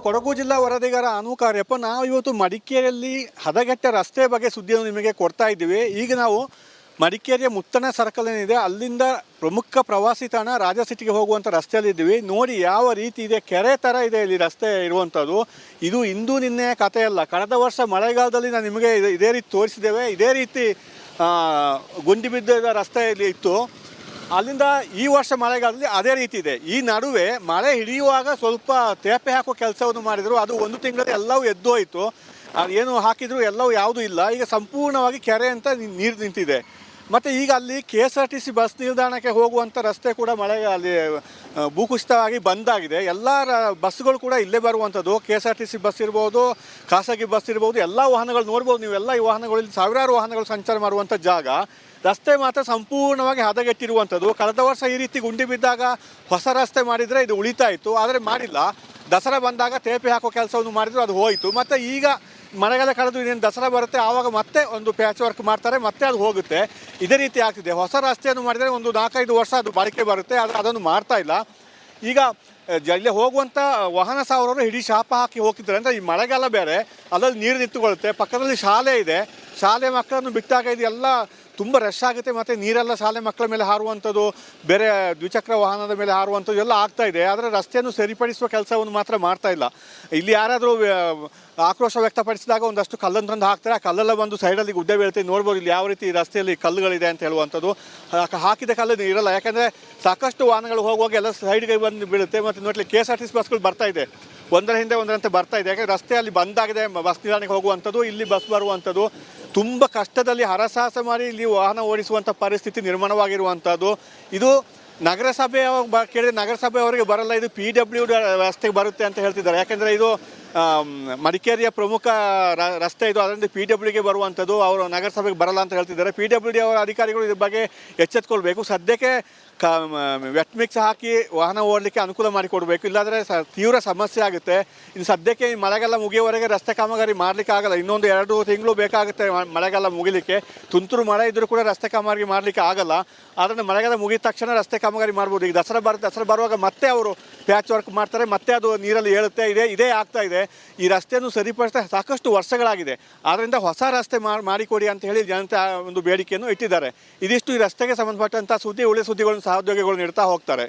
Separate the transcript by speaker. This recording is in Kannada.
Speaker 1: ಕೊಡಗು ಜಿಲ್ಲಾ ವರದಿಗಾರ ಅನುಕಾರ್ಯಪ್ಪ. ನಾವು ಇವತ್ತು ಮಡಿಕೇರಿಯಲ್ಲಿ ಹದಗೆಟ್ಟ ರಸ್ತೆ ಬಗ್ಗೆ ಸುದ್ದಿಯನ್ನು ನಿಮಗೆ ಕೊಡ್ತಾ ಇದ್ದೀವಿ. ಈಗ ನಾವು ಮಡಿಕೇರಿಯ ಮುತ್ತಣ ಸರ್ಕಲ್ ಏನಿದೆ ಅಲ್ಲಿಂದ ಪ್ರಮುಖ ಪ್ರವಾಸಿ ತಾಣ ರಾಜ ಸಿಟಿಗೆ ಹೋಗುವಂಥ ರಸ್ತೆಯಲ್ಲಿದ್ದೀವಿ. ನೋಡಿ ಯಾವ ರೀತಿ ಇದೆ, ಕೆರೆ ಥರ ಇದೆ ಇಲ್ಲಿ ರಸ್ತೆ ಇರುವಂಥದ್ದು. ಇದು ಇಂದು ನಿನ್ನೆಯ ಕಥೆಯಲ್ಲ. ಕಳೆದ ವರ್ಷ ಮಳೆಗಾಲದಲ್ಲಿ ನಾನು ನಿಮಗೆ ಇದೇ ರೀತಿ ತೋರಿಸಿದ್ದೇವೆ. ಇದೇ ರೀತಿ ಗುಂಡಿ ಬಿದ್ದ ರಸ್ತೆ ಇಲ್ಲಿ ಇತ್ತು. ಅಲ್ಲಿಂದ ಈ ವರ್ಷ ಮಳೆಗಾಲದಲ್ಲಿ ಅದೇ ರೀತಿ ಇದೆ. ಈ ನಡುವೆ ಮಳೆ ಹಿಡಿಯುವಾಗ ಸ್ವಲ್ಪ ತೇಪೆ ಹಾಕೋ ಕೆಲಸವನ್ನು ಮಾಡಿದರು. ಅದು ಒಂದು ತಿಂಗಳಲ್ಲಿ ಎಲ್ಲವೂ ಎದ್ದೋಯಿತು. ಏನು ಹಾಕಿದ್ರು ಎಲ್ಲವೂ ಯಾವುದೂ ಇಲ್ಲ. ಈಗ ಸಂಪೂರ್ಣವಾಗಿ ಕೆರೆ ಅಂತ ನೀರು ನಿಂತಿದೆ. ಮತ್ತು ಈಗ ಅಲ್ಲಿ KSRTC ಬಸ್ ನಿಲ್ದಾಣಕ್ಕೆ ಹೋಗುವಂಥ ರಸ್ತೆ ಕೂಡ ಅಲ್ಲಿ ಭೂಕುಸಿತವಾಗಿ ಬಂದಾಗಿದೆ. ಎಲ್ಲ ಬಸ್ಗಳು ಕೂಡ ಇಲ್ಲೇ ಬರುವಂಥದ್ದು. KSRTC ಬಸ್ ಇರ್ಬೋದು, ಖಾಸಗಿ ಬಸ್ ಇರ್ಬೋದು, ಎಲ್ಲ ವಾಹನಗಳು ನೋಡ್ಬೋದು ನೀವೆಲ್ಲ. ಈ ವಾಹನಗಳಲ್ಲಿ ಸಾವಿರಾರು ವಾಹನಗಳು ಸಂಚಾರ ಮಾಡುವಂಥ ಜಾಗ. ರಸ್ತೆ ಮಾತ್ರ ಸಂಪೂರ್ಣವಾಗಿ ಹದಗೆಟ್ಟಿರುವಂಥದ್ದು. ಕಳೆದ ವರ್ಷ ಈ ರೀತಿ ಗುಂಡಿ ಬಿದ್ದಾಗ ಹೊಸ ರಸ್ತೆ ಮಾಡಿದರೆ ಇದು ಉಳಿತಾ ಇತ್ತು, ಆದರೆ ಮಾಡಿಲ್ಲ. ದಸರಾ ಬಂದಾಗ ತೇಪೆ ಹಾಕೋ ಕೆಲಸವನ್ನು ಮಾಡಿದ್ರು, ಅದು ಹೋಯಿತು. ಮತ್ತು ಈಗ ಮಳೆಗಾಲ ಕಳೆದು ಇನ್ನೇನು ದಸರಾ ಬರುತ್ತೆ, ಆವಾಗ ಮತ್ತೆ ಒಂದು ಪ್ಯಾಚ್ ವರ್ಕ್ ಮಾಡ್ತಾರೆ, ಮತ್ತೆ ಅದು ಹೋಗುತ್ತೆ. ಇದೇ ರೀತಿ ಆಗ್ತಿದೆ. ಹೊಸ ರಸ್ತೆಯನ್ನು ಮಾಡಿದರೆ ಒಂದು 4-5 ವರ್ಷ ಅದು ಬಾಳಿಕೆ ಬರುತ್ತೆ, ಆದರೆ ಅದನ್ನು ಮಾಡ್ತಾ ಇಲ್ಲ. ಈಗ ಇಲ್ಲಿ ಹೋಗುವಂಥ ವಾಹನ ಸಾವರವರು ಹಿಡಿ ಶಾಪ ಹಾಕಿ ಹೋಗ್ತಿದ್ದಾರೆ. ಅಂದರೆ ಈ ಮಳೆಗಾಲ ಬೇರೆ, ಅದ್ರಲ್ಲಿ ನೀರು ನಿಂತುಕೊಳ್ಳುತ್ತೆ. ಪಕ್ಕದಲ್ಲಿ ಶಾಲೆ ಇದೆ, ಶಾಲೆ ಮಕ್ಕಳನ್ನು ಬಿಟ್ಟಾಗ ಇದೆಲ್ಲ ತುಂಬ ರಶ್ ಆಗುತ್ತೆ. ಮತ್ತು ನೀರೆಲ್ಲ ಶಾಲೆ ಮಕ್ಕಳ ಮೇಲೆ ಹಾರುವಂಥದ್ದು, ಬೇರೆ ದ್ವಿಚಕ್ರ ವಾಹನದ ಮೇಲೆ ಹಾರುವಂಥದ್ದು ಎಲ್ಲ ಆಗ್ತಾ ಇದೆ. ಆದರೆ ರಸ್ತೆಯನ್ನು ಸರಿಪಡಿಸುವ ಕೆಲಸವನ್ನು ಮಾತ್ರ ಮಾಡ್ತಾ ಇಲ್ಲ. ಇಲ್ಲಿ ಯಾರಾದರೂ ಆಕ್ರೋಶ ವ್ಯಕ್ತಪಡಿಸಿದಾಗ ಒಂದಷ್ಟು ಕಲ್ಲನ್ನು ತಂದು ಹಾಕ್ತಾರೆ. ಆ ಕಲ್ಲೆಲ್ಲ ಬಂದು ಸೈಡಲ್ಲಿ ಗುಡ್ಡೆ ಬೀಳ್ತೀವಿ. ನೋಡ್ಬೋದು ಇಲ್ಲಿ ಯಾವ ರೀತಿ ರಸ್ತೆಯಲ್ಲಿ ಕಲ್ಲುಗಳಿದೆ ಅಂತ ಹೇಳುವಂಥದ್ದು. ಹಾಕಿದ ಕಲ್ಲು ಇರಲ್ಲ, ಯಾಕೆಂದರೆ ಸಾಕಷ್ಟು ವಾಹನಗಳು ಹೋಗುವಾಗ ಎಲ್ಲ ಸೈಡ್ಗೆ ಬಂದು ಬೀಳುತ್ತೆ. ಮತ್ತು ನೋಡಿ KSRTC ಬಸ್ಗಳು ಬರ್ತಾ ಇದೆ, ಒಂದರ ಹಿಂದೆ ಒಂದರಂತೆ ಬರ್ತಾ ಇದೆ. ಯಾಕೆಂದರೆ ರಸ್ತೆಯಲ್ಲಿ ಬಂದಾಗಿದೆ, ಬಸ್ ನಿಲ್ದಾಣಕ್ಕೆ ಹೋಗುವಂಥದ್ದು, ಇಲ್ಲಿ ಬಸ್ ಬರುವಂಥದ್ದು. ತುಂಬ ಕಷ್ಟದಲ್ಲಿ ಹರಸಾಹಸ ಮಾಡಿ ಇಲ್ಲಿ ವಾಹನ ಓಡಿಸುವಂಥ ಪರಿಸ್ಥಿತಿ ನಿರ್ಮಾಣವಾಗಿರುವಂಥದ್ದು. ಇದು ನಗರಸಭೆ ಕೇಳಿದರೆ ನಗರಸಭೆಯವರಿಗೆ ಬರಲ್ಲ, ಇದು PWD ರಸ್ತೆಗೆ ಬರುತ್ತೆ ಅಂತ ಹೇಳ್ತಿದ್ದಾರೆ. ಯಾಕೆಂದರೆ ಇದು ಮಡಿಕೇರಿಯ ಪ್ರಮುಖ ರಸ್ತೆ ಇದು, ಅದರಿಂದ PWDಗೆ ಬರುವಂಥದ್ದು. ಅವರು ನಗರಸಭೆಗೆ ಬರಲ್ಲ ಅಂತ ಹೇಳ್ತಿದ್ದಾರೆ. PWD ಅವರ ಅಧಿಕಾರಿಗಳು ಇದ್ರ ಬಗ್ಗೆ ಎಚ್ಚೆತ್ಕೊಳ್ಬೇಕು. ಸದ್ಯಕ್ಕೆ ವೆಟ್ ಮಿಕ್ಸ್ ಹಾಕಿ ವಾಹನ ಓಡಲಿಕ್ಕೆ ಅನುಕೂಲ ಮಾಡಿಕೊಡ್ಬೇಕು, ಇಲ್ಲಾಂದರೆ ತೀವ್ರ ಸಮಸ್ಯೆ ಆಗುತ್ತೆ. ಇನ್ನು ಸದ್ಯಕ್ಕೆ ಈ ಮಳೆಗಾಲ ಮುಗಿಯುವವರೆಗೆ ರಸ್ತೆ ಕಾಮಗಾರಿ ಮಾಡಲಿಕ್ಕೆ ಆಗಲ್ಲ. ಇನ್ನೊಂದು 2 ತಿಂಗಳು ಬೇಕಾಗುತ್ತೆ ಮಳೆಗಾಲ ಮುಗಿಲಿಕ್ಕೆ. ತುಂತುರು ಮಳೆ ಇದ್ದರೂ ಕೂಡ ರಸ್ತೆ ಕಾಮಗಾರಿ ಮಾಡಲಿಕ್ಕೆ ಆಗಲ್ಲ. ಆದ್ದರಿಂದ ಮಳೆಗಾಲ ಮುಗಿದ ತಕ್ಷಣ ರಸ್ತೆ ಕಾಮಗಾರಿ ಮಾಡ್ಬೋದು. ಈಗ ದಸರಾ ಬರುವಾಗ ಮತ್ತೆ ಅವರು ಪ್ಯಾಚ್ ವರ್ಕ್ ಮಾಡ್ತಾರೆ, ಮತ್ತೆ ಅದು ನೀರಲ್ಲಿ ಏಳುತ್ತೆ. ಇದೇ ಆಗ್ತಾ ಇದೆ. ಈ ರಸ್ತೆಯನ್ನು ಸರಿಪಡಿಸ್ತಾ ಸಾಕಷ್ಟು ವರ್ಷಗಳಾಗಿದೆ. ಆದ್ದರಿಂದ ಹೊಸ ರಸ್ತೆ ಮಾಡಿಕೊಡಿ ಅಂತ ಹೇಳಿ ಜನತೆ ಒಂದು ಬೇಡಿಕೆಯನ್ನು ಇಟ್ಟಿದ್ದಾರೆ. ಇದಿಷ್ಟು ಈ ರಸ್ತೆಗೆ ಸಂಬಂಧಪಟ್ಟಂಥ ಸುದ್ದಿ. ಒಳ್ಳೆಯ ಸುದ್ದಿಗಳನ್ನು ಸಹೋದ್ಯೋಗಿಗಳು ನೀಡ್ತಾ ಹೋಗ್ತಾರೆ.